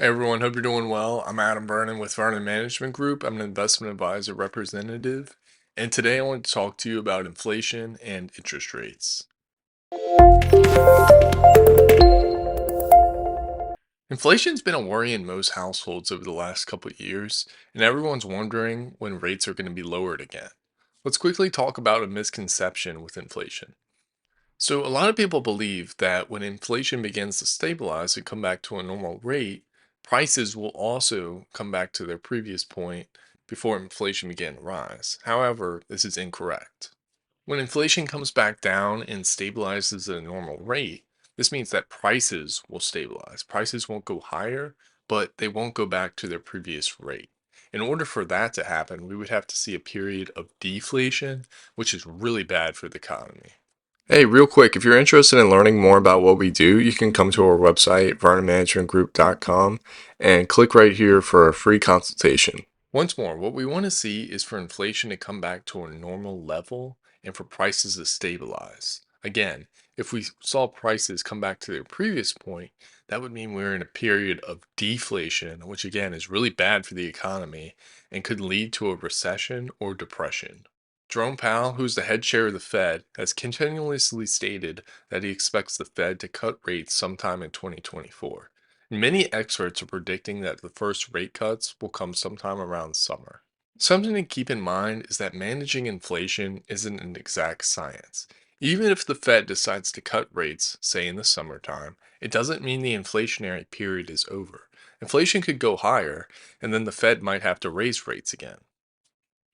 Hey everyone, hope you're doing well. I'm Adam Vernon with Vernon Management Group. I'm an investment advisor representative, and today I want to talk to you about inflation and interest rates. Inflation's been a worry in most households over the last couple of years, and everyone's wondering when rates are going to be lowered again. Let's quickly talk about a misconception with inflation. So, a lot of people believe that when inflation begins to stabilize and come back to a normal rate, prices will also come back to their previous point before inflation began to rise. However, this is incorrect. When inflation comes back down and stabilizes at a normal rate, this means that prices will stabilize. Prices won't go higher, but they won't go back to their previous rate. In order for that to happen, we would have to see a period of deflation, which is really bad for the economy. Hey, real quick, if you're interested in learning more about what we do, you can come to our website, vernonmanagementgroup.com, and click right here for a free consultation. Once more, what we want to see is for inflation to come back to a normal level and for prices to stabilize. Again, if we saw prices come back to their previous point, that would mean we're in a period of deflation, which again is really bad for the economy and could lead to a recession or depression. Jerome Powell, who's the head chair of the Fed, has continuously stated that he expects the Fed to cut rates sometime in 2024. Many experts are predicting that the first rate cuts will come sometime around summer. Something to keep in mind is that managing inflation isn't an exact science. Even if the Fed decides to cut rates, say in the summertime, it doesn't mean the inflationary period is over. Inflation could go higher, and then the Fed might have to raise rates again.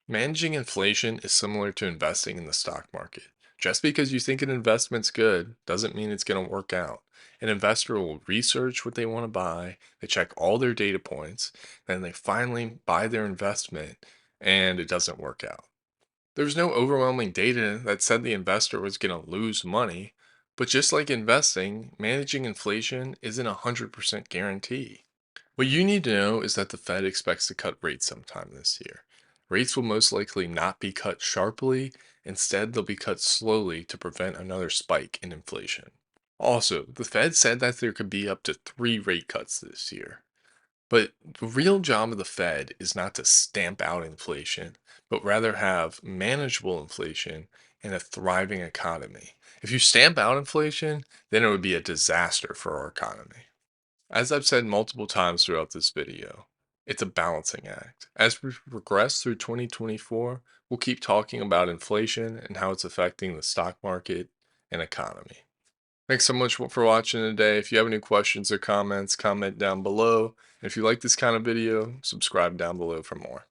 Managing inflation is similar to investing in the stock market. Just because you think an investment's good doesn't mean it's going to work out. An investor will research what they want to buy, they check all their data points, then they finally buy their investment and it doesn't work out. There's no overwhelming data that said the investor was going to lose money, but just like investing, managing inflation isn't a 100% guarantee. What you need to know is that the Fed expects to cut rates sometime this year. Rates will most likely not be cut sharply, instead, they'll be cut slowly to prevent another spike in inflation. Also, the Fed said that there could be up to 3 rate cuts this year. But the real job of the Fed is not to stamp out inflation, but rather have manageable inflation and a thriving economy. If you stamp out inflation, then it would be a disaster for our economy. As I've said multiple times throughout this video, it's a balancing act. As we progress through 2024, we'll keep talking about inflation and how it's affecting the stock market and economy. Thanks so much for watching today. If you have any questions or comments, comment down below. And if you like this kind of video, subscribe down below for more.